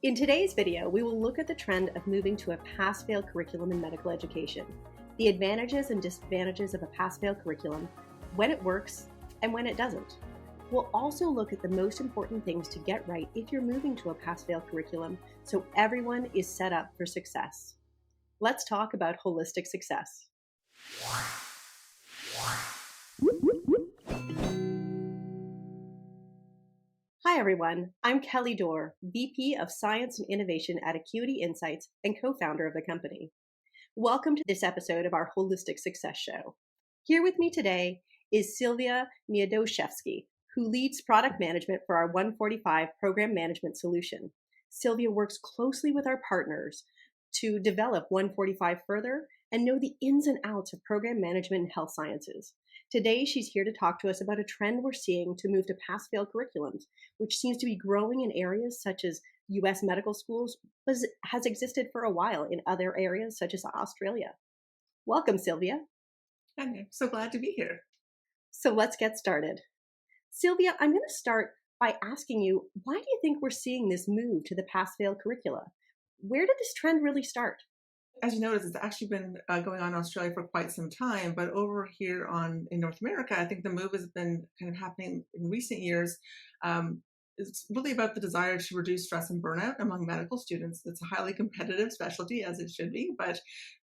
In today's video, we will look at the trend of moving to a pass-fail curriculum in medical education, the advantages and disadvantages of a pass-fail curriculum, when it works and when it doesn't. We'll also look at the most important things to get right if you're moving to a pass-fail curriculum so everyone is set up for success. Let's talk about holistic success. Hi everyone, I'm Kelly Dore, VP of Science and Innovation at Acuity Insights and co-founder of the company. Welcome to this episode of our Holistic Success Show. Here with me today is Sylvia Mioduszewska, who leads product management for our 145 program management solution. Sylvia works closely with our partners to develop 145 further and know the ins and outs of program management and health sciences. Today, she's here to talk to us about a trend we're seeing to move to pass-fail curriculums, which seems to be growing in areas such as U.S. medical schools, but has existed for a while in other areas such as Australia. Welcome, Sylvia. I'm so glad to be here. So let's get started. Sylvia, I'm going to start by asking you, why do you think we're seeing this move to the pass-fail curricula? Where did this trend really start? As you notice, it's actually been going on in Australia for quite some time, but over here in North America, I think the move has been kind of happening in recent years. It's really about the desire to reduce stress and burnout among medical students. It's a highly competitive specialty, as it should be, but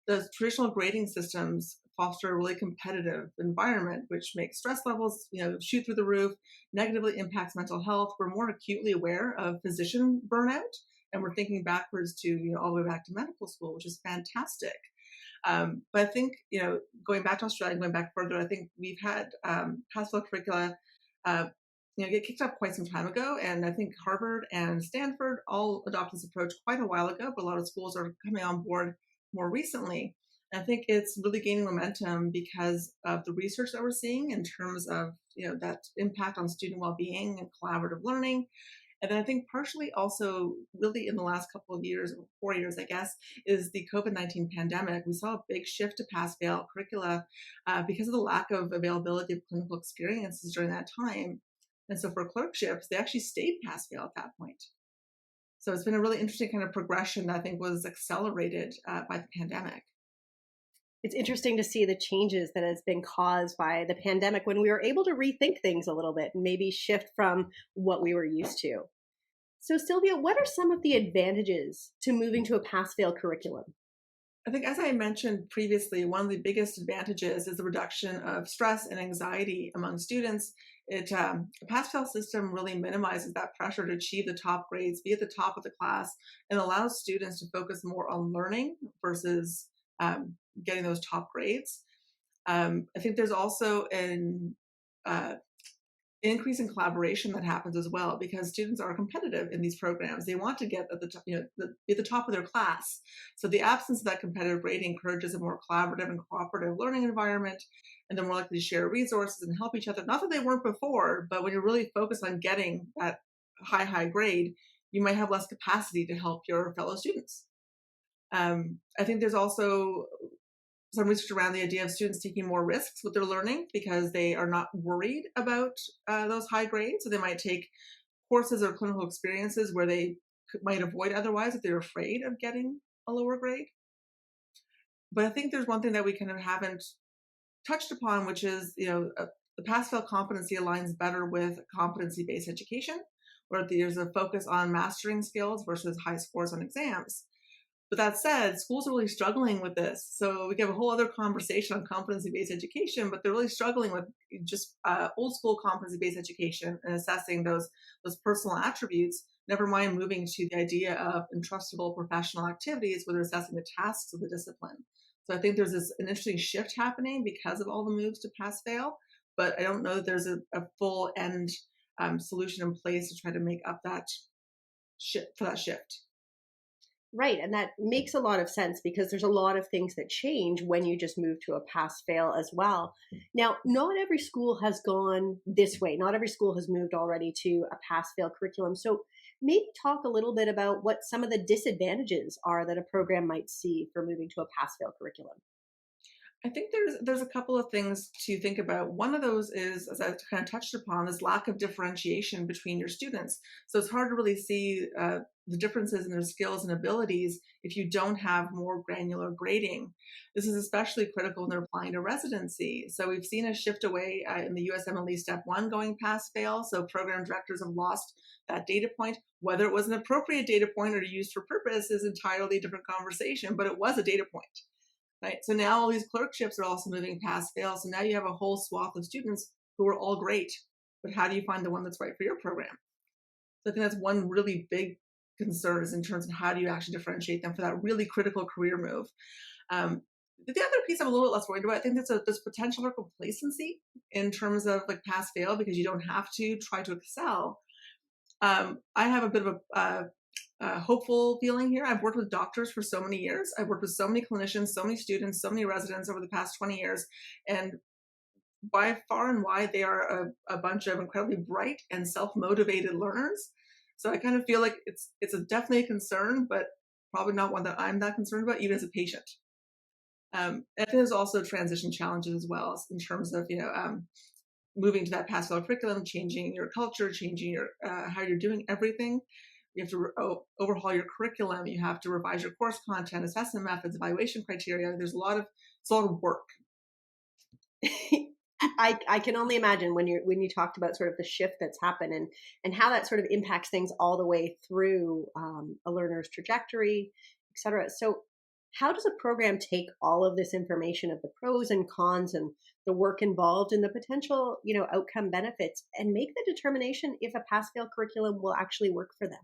the traditional grading systems foster a really competitive environment, which makes stress levels, shoot through the roof, negatively impacts mental health. We're more acutely aware of physician burnout. And we're thinking backwards to, all the way back to medical school, which is fantastic. But I think, going back to Australia, going back further, I think we've had pass-fail curricula, get kicked off quite some time ago. And I think Harvard and Stanford all adopted this approach quite a while ago, but a lot of schools are coming on board more recently. And I think it's really gaining momentum because of the research that we're seeing in terms of, that impact on student well-being and collaborative learning. And then I think partially also really in the last couple of years, or 4 years, I guess, is the COVID-19 pandemic. We saw a big shift to pass-fail curricula because of the lack of availability of clinical experiences during that time. And so for clerkships, they actually stayed pass-fail at that point. So it's been a really interesting kind of progression that I think was accelerated by the pandemic. It's interesting to see the changes that has been caused by the pandemic when we were able to rethink things a little bit and maybe shift from what we were used to. So Sylvia, what are some of the advantages to moving to a pass-fail curriculum? I think, as I mentioned previously, one of the biggest advantages is the reduction of stress and anxiety among students. A pass-fail system really minimizes that pressure to achieve the top grades, be at the top of the class, and allows students to focus more on learning versus getting those top grades. I think there's also an increase in collaboration that happens as well because students are competitive in these programs. They want to get at be at the top of their class. So the absence of that competitive grading encourages a more collaborative and cooperative learning environment, and they're more likely to share resources and help each other. Not that they weren't before, but when you're really focused on getting that high grade, you might have less capacity to help your fellow students. I think there's also some research around the idea of students taking more risks with their learning because they are not worried about those high grades. So they might take courses or clinical experiences where they might avoid otherwise if they're afraid of getting a lower grade. But I think there's one thing that we kind of haven't touched upon, which is, the pass-fail competency aligns better with competency-based education, where there's a focus on mastering skills versus high scores on exams. But that said, schools are really struggling with this. So we have a whole other conversation on competency-based education, but they're really struggling with just old school competency-based education and assessing those personal attributes, never mind moving to the idea of entrustable professional activities where they're assessing the tasks of the discipline. So I think there's an interesting shift happening because of all the moves to pass-fail, but I don't know that there's a full end solution in place to try to make up that shift. Right. And that makes a lot of sense because there's a lot of things that change when you just move to a pass-fail as well. Now, not every school has gone this way. Not every school has moved already to a pass-fail curriculum. So maybe talk a little bit about what some of the disadvantages are that a program might see for moving to a pass-fail curriculum. I think there's a couple of things to think about. One of those is, as I kind of touched upon, is lack of differentiation between your students. So it's hard to really see the differences in their skills and abilities if you don't have more granular grading. This is especially critical when they're applying to residency. So we've seen a shift away in the USMLE Step 1 going pass fail. So program directors have lost that data point. Whether it was an appropriate data point or used for purpose is entirely different conversation, but it was a data point. Right. So now all these clerkships are also moving past fail. So now you have a whole swath of students who are all great, but how do you find the one that's right for your program? So I think that's one really big concern, is in terms of how do you actually differentiate them for that really critical career move. The other piece I'm a little bit less worried about, I think there's potential for complacency in terms of like pass fail, because you don't have to try to excel. I have a bit of a hopeful feeling here. I've worked with doctors for so many years. I've worked with so many clinicians, so many students, so many residents over the past 20 years. And by far and wide, they are a bunch of incredibly bright and self-motivated learners. So I kind of feel like it's definitely a concern, but probably not one that I'm that concerned about, even as a patient. And there's also transition challenges as well, in terms of, moving to that pass fail curriculum, changing your culture, changing your how you're doing everything. You have to overhaul your curriculum. You have to revise your course content, assessment methods, evaluation criteria. It's a lot of work. I can only imagine when you talked about sort of the shift that's happened and how that sort of impacts things all the way through a learner's trajectory, et cetera. So how does a program take all of this information of the pros and cons and the work involved and the potential, outcome benefits, and make the determination if a pass-fail curriculum will actually work for them?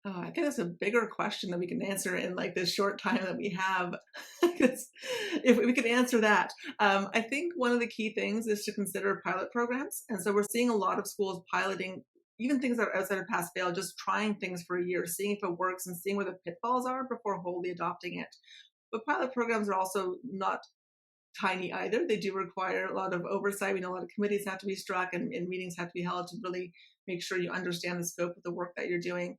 Oh, I think that's a bigger question that we can answer in like this short time that we have. Because if we could answer that, I think one of the key things is to consider pilot programs. And so we're seeing a lot of schools piloting even things that are outside of pass fail, just trying things for a year, seeing if it works and seeing where the pitfalls are before wholly adopting it. But pilot programs are also not tiny either. They do require a lot of oversight. We know a lot of committees have to be struck, and meetings have to be held to really make sure you understand the scope of the work that you're doing.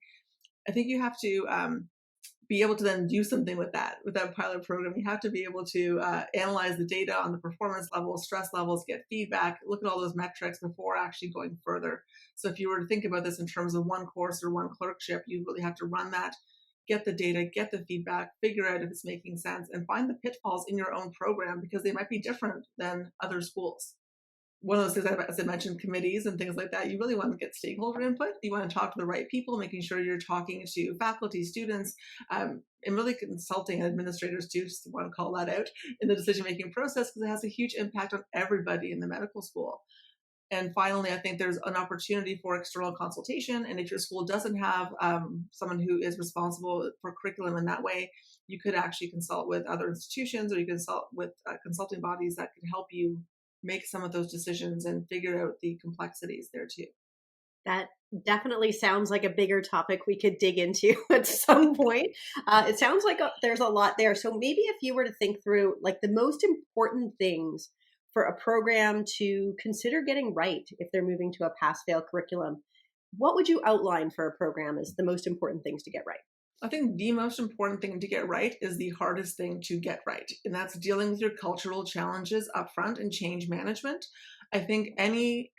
I think you have to be able to then do something with that pilot program. You have to be able to analyze the data on the performance levels, stress levels, get feedback, look at all those metrics before actually going further. So if you were to think about this in terms of one course or one clerkship, you really have to run that, get the data, get the feedback, figure out if it's making sense, and find the pitfalls in your own program, because they might be different than other schools. One of those things, as I mentioned, committees and things like that, you really want to get stakeholder input. You want to talk to the right people, making sure you're talking to faculty, students, and really consulting administrators too, just want to call that out in the decision-making process, because it has a huge impact on everybody in the medical school. And finally, I think there's an opportunity for external consultation. And if your school doesn't have someone who is responsible for curriculum in that way, you could actually consult with other institutions, or you can consult with consulting bodies that could help you make some of those decisions and figure out the complexities there too. That definitely sounds like a bigger topic we could dig into at some point. It sounds like there's a lot there. So maybe if you were to think through like the most important things for a program to consider getting right if they're moving to a pass-fail curriculum, what would you outline for a program as the most important things to get right? I think the most important thing to get right is the hardest thing to get right, and that's dealing with your cultural challenges upfront and change management. I think any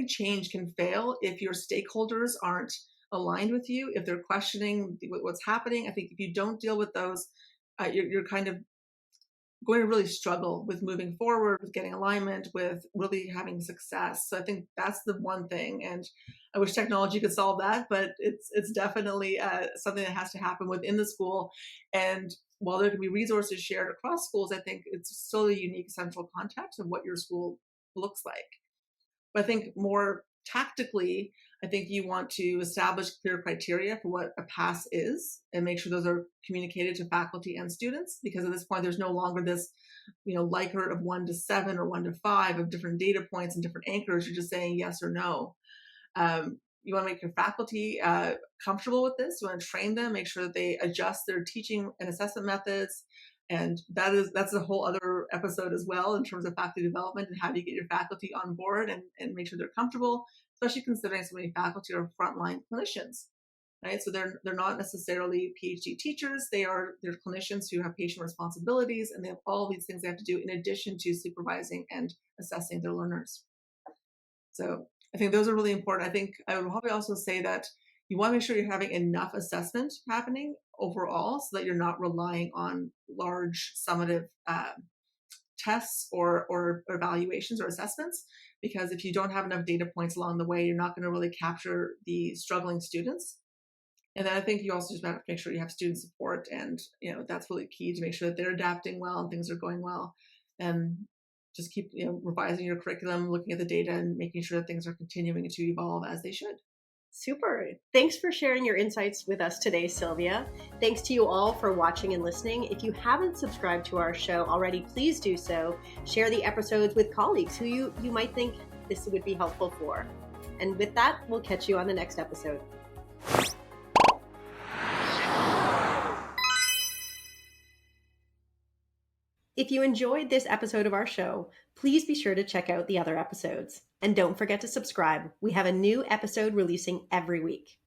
change can fail if your stakeholders aren't aligned with you, if they're questioning what's happening. I think if you don't deal with those, you're kind of going to really struggle with moving forward, with getting alignment, with really having success. So I think that's the one thing. And I wish technology could solve that, but it's definitely something that has to happen within the school. And while there can be resources shared across schools, I think it's still a unique central context of what your school looks like. But I think more tactically, I think you want to establish clear criteria for what a pass is and make sure those are communicated to faculty and students, because at this point, there's no longer this, Likert of 1 to 7 or 1 to 5 of different data points and different anchors. You're just saying yes or no. You want to make your faculty comfortable with this. You want to train them, make sure that they adjust their teaching and assessment methods. And that's a whole other episode as well in terms of faculty development and how do you get your faculty on board and make sure they're comfortable, especially considering so many faculty are frontline clinicians. right? So they're not necessarily PhD teachers. They're clinicians who have patient responsibilities, and they have all these things they have to do in addition to supervising and assessing their learners. So I think those are really important. I think I would probably also say that you want to make sure you're having enough assessment happening overall so that you're not relying on large summative tests or evaluations or assessments, because if you don't have enough data points along the way, you're not going to really capture the struggling students. And then I think you also just have to make sure you have student support, and that's really key to make sure that they're adapting well and things are going well. And just keep revising your curriculum, looking at the data, and making sure that things are continuing to evolve as they should. Super. Thanks for sharing your insights with us today, Sylvia. Thanks to you all for watching and listening. If you haven't subscribed to our show already, please do so. Share the episodes with colleagues who you might think this would be helpful for. And with that, we'll catch you on the next episode. If you enjoyed this episode of our show, please be sure to check out the other episodes. And don't forget to subscribe. We have a new episode releasing every week.